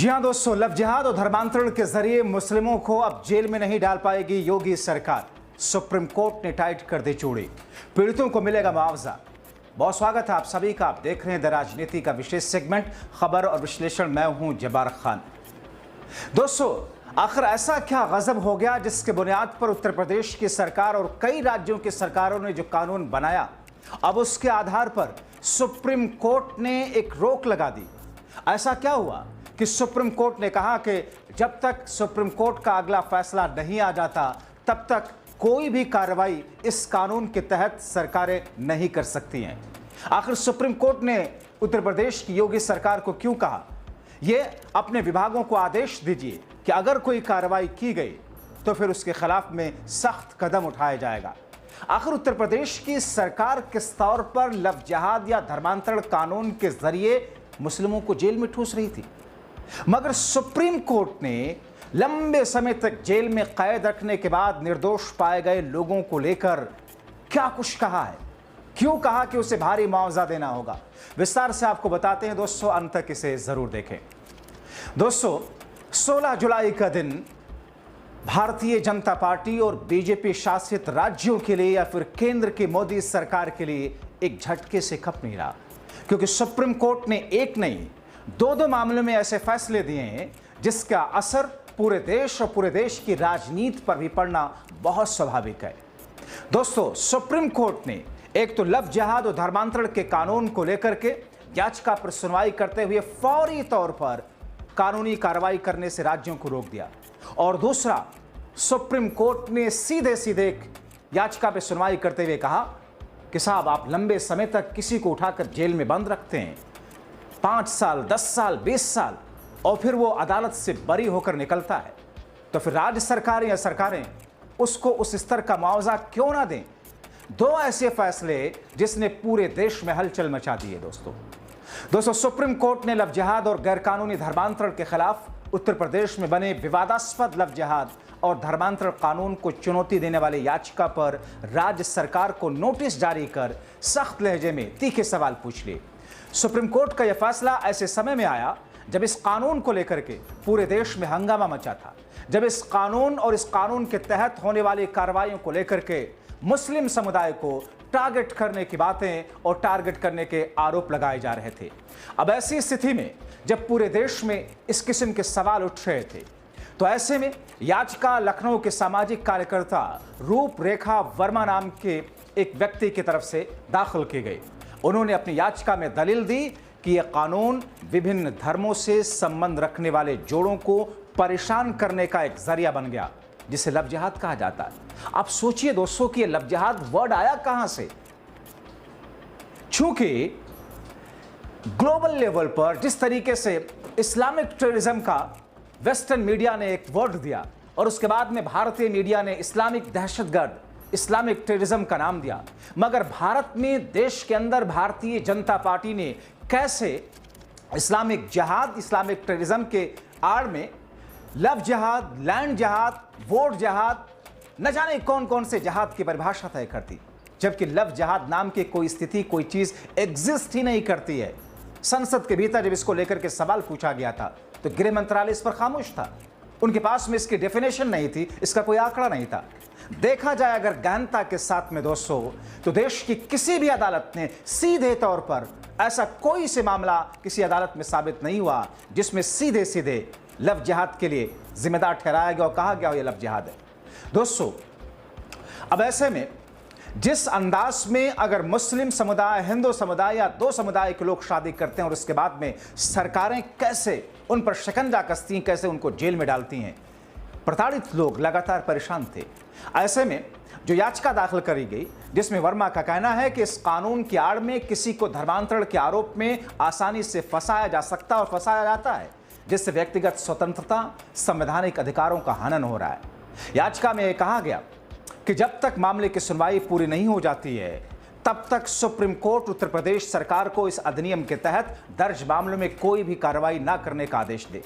जी हां दोस्तों, लव जिहाद और धर्मांतरण के जरिए मुस्लिमों को अब जेल में नहीं डाल पाएगी योगी सरकार। सुप्रीम कोर्ट ने टाइट कर दी चूड़ी, पीड़ितों को मिलेगा मुआवजा। बहुत स्वागत है आप सभी का। आप देख रहे हैं द राजनीति का विशेष सेगमेंट खबर और विश्लेषण। मैं हूं जब्बार खान। दोस्तों, आखिर ऐसा क्या गजब हो गया जिसके बुनियाद पर उत्तर प्रदेश की सरकार और कई राज्यों की सरकारों ने जो कानून बनाया, अब उसके आधार पर सुप्रीम कोर्ट ने एक रोक लगा दी। ऐसा क्या हुआ कि सुप्रीम कोर्ट ने कहा कि जब तक सुप्रीम कोर्ट का अगला फैसला नहीं आ जाता तब तक कोई भी कार्रवाई इस कानून के तहत सरकारें नहीं कर सकती हैं। आखिर सुप्रीम कोर्ट ने उत्तर प्रदेश की योगी सरकार को क्यों कहा, ये अपने विभागों को आदेश दीजिए कि अगर कोई कार्रवाई की गई तो फिर उसके खिलाफ में सख्त कदम उठाया जाएगा। आखिर उत्तर प्रदेश की सरकार किस तौर पर लव जिहाद या धर्मांतरण कानून के जरिए मुस्लिमों को जेल में ठूस रही थी, मगर सुप्रीम कोर्ट ने लंबे समय तक जेल में कैद रखने के बाद निर्दोष पाए गए लोगों को लेकर क्या कुछ कहा है, क्यों कहा कि उसे भारी मुआवजा देना होगा, विस्तार से आपको बताते हैं दोस्तों। अंत तक इसे जरूर देखें। दोस्तों, 16 जुलाई का दिन भारतीय जनता पार्टी और बीजेपी शासित राज्यों के लिए या फिर केंद्र की मोदी सरकार के लिए एक झटके से कम नहीं रहा, क्योंकि सुप्रीम कोर्ट ने एक नहीं दो मामलों में ऐसे फैसले दिए हैं जिसका असर पूरे देश और पूरे देश की राजनीति पर भी पड़ना बहुत स्वाभाविक है। दोस्तों, सुप्रीम कोर्ट ने एक तो लव जिहाद और धर्मांतरण के कानून को लेकर के याचिका पर सुनवाई करते हुए फौरी तौर पर कानूनी कार्रवाई करने से राज्यों को रोक दिया, और दूसरा, सुप्रीम कोर्ट ने सीधे सीधे याचिका पर सुनवाई करते हुए कहा कि साहब, आप लंबे समय तक किसी को उठाकर जेल में बंद रखते हैं, 5 साल, 10 साल, 20 साल, और फिर वो अदालत से बरी होकर निकलता है, तो फिर राज्य सरकार या सरकारें उसको उस स्तर का मुआवजा क्यों ना दें। दो ऐसे फैसले जिसने पूरे देश में हलचल मचा दी है। दोस्तों, सुप्रीम कोर्ट ने लव जिहाद और गैरकानूनी धर्मांतरण के खिलाफ उत्तर प्रदेश में बने विवादास्पद लव जिहाद और धर्मांतरण कानून को चुनौती देने वाले याचिका पर राज्य सरकार को नोटिस जारी कर सख्त लहजे में तीखे सवाल पूछ लिए। सुप्रीम कोर्ट का यह फैसला ऐसे समय में आया जब इस कानून को लेकर के पूरे देश में हंगामा मचा था, जब इस कानून और इस कानून के तहत होने वाली कार्रवाइयों को लेकर के मुस्लिम समुदाय को टारगेट करने की बातें और टारगेट करने के आरोप लगाए जा रहे थे। अब ऐसी स्थिति में जब पूरे देश में इस किस्म के सवाल उठ रहे थे, तो ऐसे में याचिका लखनऊ के सामाजिक कार्यकर्ता रूपरेखा वर्मा नाम के एक व्यक्ति की तरफ से दाखिल की गई। उन्होंने अपनी याचिका में दलील दी कि यह कानून विभिन्न धर्मों से संबंध रखने वाले जोड़ों को परेशान करने का एक जरिया बन गया, जिसे लव जिहाद कहा जाता है। आप सोचिए दोस्तों कि यह लव जिहाद वर्ड आया कहां से। चूंकि ग्लोबल लेवल पर जिस तरीके से इस्लामिक टेररिज्म का वेस्टर्न मीडिया ने एक वर्ड दिया और उसके बाद में भारतीय मीडिया ने इस्लामिक दहशतगर्द, इस्लामिक टेररिज्म का नाम दिया, मगर भारत में देश के अंदर भारतीय जनता पार्टी ने कैसे इस्लामिक जिहाद, इस्लामिक टेररिज्म के आड़ में लव जिहाद, लैंड जिहाद, वोट जिहाद, न जाने कौन कौन से जिहाद की परिभाषा तय करती, जबकि लव जिहाद नाम की कोई स्थिति, कोई चीज एग्जिस्ट ही नहीं करती है। संसद के भीतर जब इसको लेकर के सवाल पूछा गया था तो गृह मंत्रालय इस पर खामोश था, उनके पास में इसकी डेफिनेशन नहीं थी, इसका कोई आंकड़ा नहीं था। देखा जाए अगर गहनता के साथ में दोस्तों, तो देश की किसी भी अदालत ने सीधे तौर पर ऐसा कोई से मामला किसी अदालत में साबित नहीं हुआ जिसमें सीधे सीधे लव जिहाद के लिए जिम्मेदार ठहराया गया और कहा गया ये लव जिहाद है। दोस्तों, अब ऐसे में जिस अंदाज में अगर मुस्लिम समुदाय, हिंदू समुदाय या दो समुदाय के लोग शादी करते हैं और उसके बाद में सरकारें कैसे उन पर शिकंजा कसती हैं, कैसे उनको जेल में डालती हैं, प्रताड़ित लोग लगातार परेशान थे। ऐसे में जो याचिका दाखिल करी गई, जिसमें वर्मा का कहना है कि इस कानून की आड़ में किसी को धर्मांतरण के आरोप में आसानी से फंसाया जा सकता और फंसाया जाता है, जिससे व्यक्तिगत स्वतंत्रता, संवैधानिक अधिकारों का हनन हो रहा है। याचिका में यह कहा गया कि जब तक मामले की सुनवाई पूरी नहीं हो जाती है तब तक सुप्रीम कोर्ट उत्तर प्रदेश सरकार को इस अधिनियम के तहत दर्ज मामलों में कोई भी कार्रवाई न करने का आदेश दे।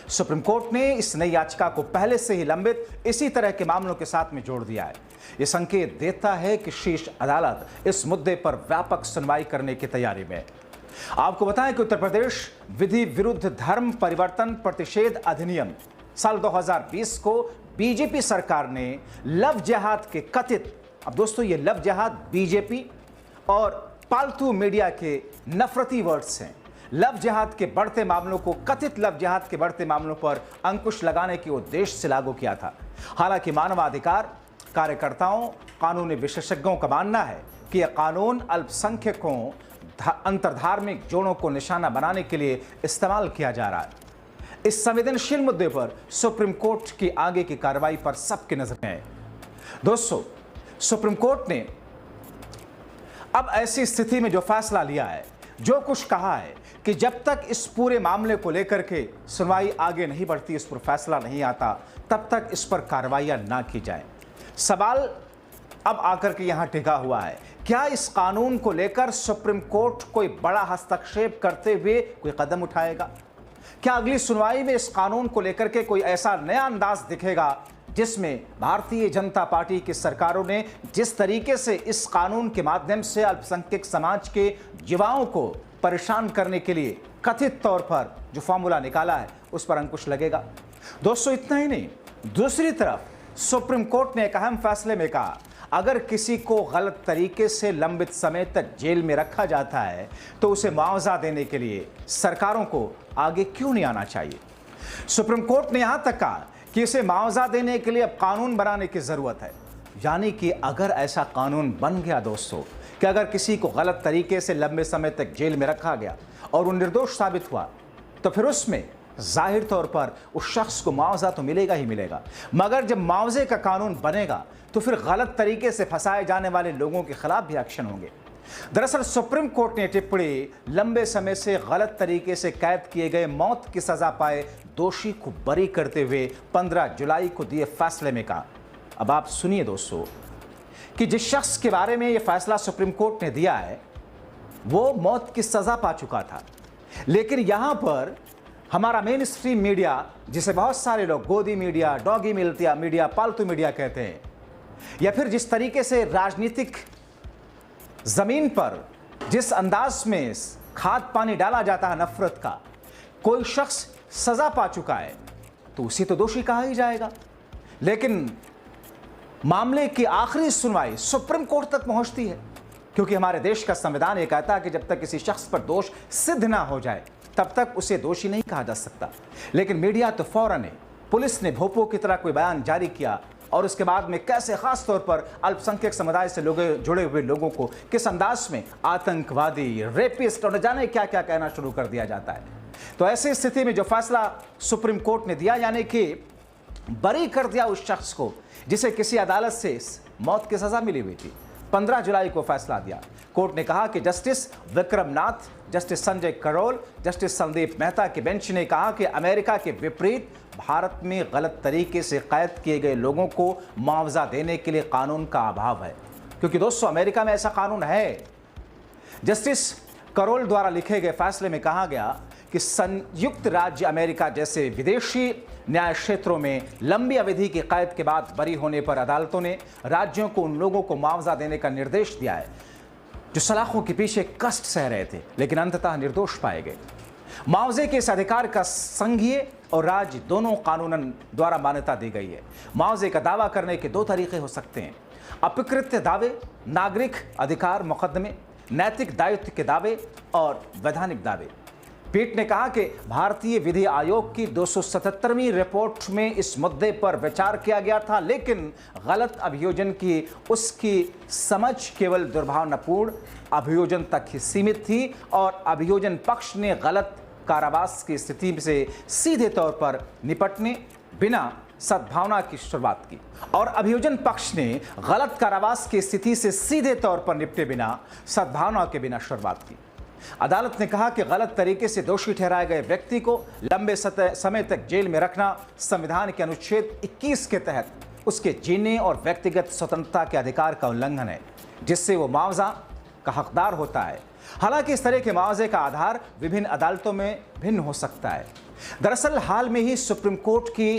सुप्रीम कोर्ट ने इस नई याचिका को पहले से ही लंबित इसी तरह के मामलों के साथ में जोड़ दिया है। यह संकेत देता है कि शीर्ष अदालत इस मुद्दे पर व्यापक सुनवाई करने की तैयारी में है। आपको बताएं कि उत्तर प्रदेश विधि विरुद्ध धर्म परिवर्तन प्रतिषेध अधिनियम साल 2020 को बीजेपी सरकार ने लव जिहाद के कथित, अब दोस्तों ये लव जिहाद बीजेपी और पालतू मीडिया के नफरती वर्ड्स हैं, लव जिहाद के बढ़ते मामलों को, कथित लव जिहाद के बढ़ते मामलों पर अंकुश लगाने के उद्देश्य से लागू किया था। हालांकि मानवाधिकार कार्यकर्ताओं, कानूनी विशेषज्ञों का मानना है कि यह कानून अल्पसंख्यकों, अंतरधार्मिक जोड़ों को निशाना बनाने के लिए इस्तेमाल किया जा रहा है। इस संवेदनशील मुद्दे पर सुप्रीम कोर्ट की आगे की कार्रवाई पर सबकी नजर है। दोस्तों, सुप्रीम कोर्ट ने अब ऐसी स्थिति में जो फैसला लिया है, जो कुछ कहा है कि जब तक इस पूरे मामले को लेकर के सुनवाई आगे नहीं बढ़ती, इस पर फैसला नहीं आता, तब तक इस पर कार्रवाइयां ना की जाए। सवाल अब आकर के यहां टिका हुआ है, क्या इस कानून को लेकर सुप्रीम कोर्ट कोई बड़ा हस्तक्षेप करते हुए कोई कदम उठाएगा? क्या अगली सुनवाई में इस कानून को लेकर के कोई ऐसा नया अंदाज दिखेगा जिसमें भारतीय जनता पार्टी की सरकारों ने जिस तरीके से इस कानून के माध्यम से अल्पसंख्यक समाज के युवाओं को परेशान करने के लिए कथित तौर पर जो फॉर्मूला निकाला है उस पर अंकुश लगेगा? दोस्तों, इतना ही नहीं, दूसरी तरफ सुप्रीम कोर्ट ने एक अहम फैसले में कहा, अगर किसी को गलत तरीके से लंबित समय तक जेल में रखा जाता है तो उसे मुआवजा देने के लिए सरकारों को आगे क्यों नहीं आना चाहिए? सुप्रीम कोर्ट ने यहां तक कहा कि इसे मुआवजा देने के लिए अब कानून बनाने की जरूरत है। यानी कि अगर ऐसा कानून बन गया दोस्तों कि अगर किसी को गलत तरीके से लंबे समय तक जेल में रखा गया और वो निर्दोष साबित हुआ, तो फिर उसमें जाहिर तौर पर उस शख्स को मुआवजा तो मिलेगा ही मिलेगा, मगर जब मुआवजे का कानून बनेगा तो फिर गलत तरीके से फंसाए जाने वाले लोगों के खिलाफ भी एक्शन होंगे। दरअसल सुप्रीम कोर्ट ने टिप्पणी लंबे समय से गलत तरीके से कैद किए गए मौत की सजा पाए दोषी को बरी करते हुए 15 जुलाई को दिए फैसले में कहा। अब आप सुनिए दोस्तों कि जिस शख्स के बारे में यह फैसला सुप्रीम कोर्ट ने दिया है वो मौत की सजा पा चुका था, लेकिन यहां पर हमारा मेन स्ट्रीम मीडिया, जिसे बहुत सारे लोग गोदी मीडिया, डॉगी मीडिया, पालतू मीडिया कहते हैं, या फिर जिस तरीके से राजनीतिक जमीन पर जिस अंदाज में खाद पानी डाला जाता है नफरत का, कोई शख्स सजा पा चुका है तो उसे तो दोषी कहा ही जाएगा। लेकिन मामले की आखिरी सुनवाई सुप्रीम कोर्ट तक पहुंचती है, क्योंकि हमारे देश का संविधान यह कहता है कि जब तक किसी शख्स पर दोष सिद्ध ना हो जाए तब तक उसे दोषी नहीं कहा जा सकता। लेकिन मीडिया तो फौरन है, पुलिस ने भोपो की तरह कोई बयान जारी किया और उसके बाद में कैसे खास तौर पर अल्पसंख्यक समुदाय से जुड़े हुए लोगों को किस अंदाज में आतंकवादी, रेपिस्ट और न जाने क्या क्या कहना शुरू कर दिया जाता है। तो ऐसी स्थिति में जो फैसला सुप्रीम कोर्ट ने दिया, यानी कि बरी कर दिया उस शख्स को जिसे किसी अदालत से मौत की सजा मिली हुई थी, 15 जुलाई को फैसला दिया। कोर्ट ने कहा कि जस्टिस विक्रम नाथ, जस्टिस संजय करोल, जस्टिस संदीप मेहता की बेंच ने कहा कि अमेरिका के विपरीत भारत में गलत तरीके से कैद किए गए लोगों को मुआवजा देने के लिए कानून का अभाव है, क्योंकि दोस्तों अमेरिका में ऐसा कानून है। जस्टिस करोल द्वारा लिखे गए फैसले में कहा गया कि संयुक्त राज्य अमेरिका जैसे विदेशी न्याय क्षेत्रों में लंबी अवधि की कैद के बाद बरी होने पर अदालतों ने राज्यों को उन लोगों को मुआवजा देने का निर्देश दिया है जो सलाखों के पीछे कष्ट सह रहे थे लेकिन अंततः निर्दोष पाए गए। मुआवजे के इस अधिकार का संघीय और राज्य दोनों कानूनन द्वारा मान्यता दी गई है। मुआवजे का दावा करने के 2 तरीके हो सकते हैं: अपकृत्य दावे, नागरिक अधिकार मुकदमे, नैतिक दायित्व के दावे और वैधानिक दावे। पीठ ने कहा कि भारतीय विधि आयोग की 277वीं रिपोर्ट में इस मुद्दे पर विचार किया गया था, लेकिन गलत अभियोजन की उसकी समझ केवल दुर्भावनापूर्ण अभियोजन तक ही सीमित थी और अभियोजन पक्ष ने गलत कारावास की स्थिति से सीधे तौर पर निपटने बिना सद्भावना की शुरुआत की और अभियोजन पक्ष ने गलत कारावास की स्थिति से सीधे तौर पर निपटे बिना सद्भावना के बिना शुरुआत की। अदालत ने कहा कि गलत तरीके से दोषी ठहराए गए व्यक्ति को लंबे समय तक जेल में रखना संविधान के अनुच्छेद 21 के तहत उसके जीने और व्यक्तिगत स्वतंत्रता के अधिकार का उल्लंघन है, जिससे वो मुआवजा का हकदार होता है। हालांकि इस तरह के मुआवजे का आधार विभिन्न अदालतों में भिन्न हो सकता है। दरअसल हाल में ही सुप्रीम कोर्ट की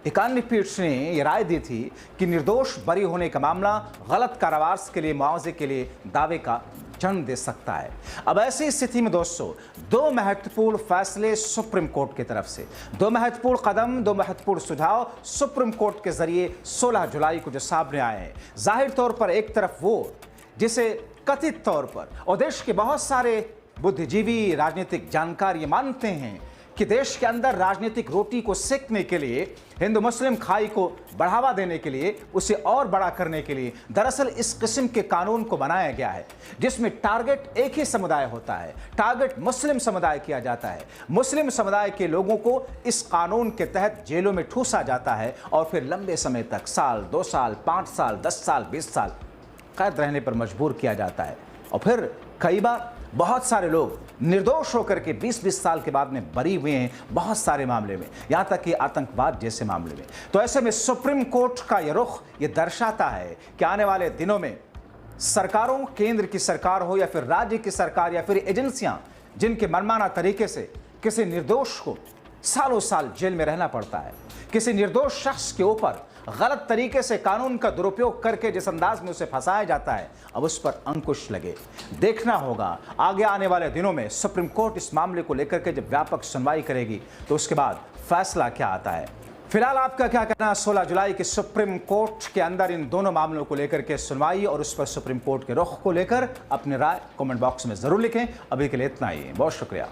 एक अन्य पीठ ने यह राय दी थी कि निर्दोष बरी होने का मामला गलत कारावास के लिए मुआवजे के लिए दावे का जन्म दे सकता है। अब ऐसी स्थिति में दोस्तों, दो महत्वपूर्ण फैसले सुप्रीम कोर्ट की तरफ से, दो महत्वपूर्ण कदम, दो महत्वपूर्ण सुझाव सुप्रीम कोर्ट के जरिए 16 जुलाई को जो सामने आए हैं। जाहिर तौर पर एक तरफ वो जिसे कथित तौर पर और देश के बहुत सारे बुद्धिजीवी, राजनीतिक जानकार ये मानते हैं कि देश के अंदर राजनीतिक रोटी को सेकने के लिए, हिंदू मुस्लिम खाई को बढ़ावा देने के लिए, उसे और बड़ा करने के लिए दरअसल इस किस्म के कानून को बनाया गया है, जिसमें टारगेट एक ही समुदाय होता है, टारगेट मुस्लिम समुदाय किया जाता है। मुस्लिम समुदाय के लोगों को इस कानून के तहत जेलों में ठूसा जाता है और फिर लंबे समय तक, साल, 2 साल, 5 साल, 10 साल, 20 साल कैद रहने पर मजबूर किया जाता है। और फिर कई बार बहुत सारे लोग निर्दोष होकर के 20-20 साल के बाद में बरी हुए हैं, बहुत सारे मामले में, यहां तक कि आतंकवाद जैसे मामले में। तो ऐसे में सुप्रीम कोर्ट का यह रुख ये दर्शाता है कि आने वाले दिनों में सरकारों, केंद्र की सरकार हो या फिर राज्य की सरकार या फिर एजेंसियां, जिनके मनमाना तरीके से किसी निर्दोष को सालों साल जेल में रहना पड़ता है, किसी निर्दोष शख्स के ऊपर गलत तरीके से कानून का दुरुपयोग करके जिस अंदाज में उसे फंसाया जाता है, अब उस पर अंकुश लगे। देखना होगा आगे आने वाले दिनों में सुप्रीम कोर्ट इस मामले को लेकर के जब व्यापक सुनवाई करेगी तो उसके बाद फैसला क्या आता है। फिलहाल आपका क्या कहना है 16 जुलाई की सुप्रीम कोर्ट के अंदर इन दोनों मामलों को लेकर के सुनवाई और उस पर सुप्रीम कोर्ट के रुख को लेकर अपनी राय कमेंट बॉक्स में जरूर लिखें। अभी के लिए इतना ही, बहुत शुक्रिया।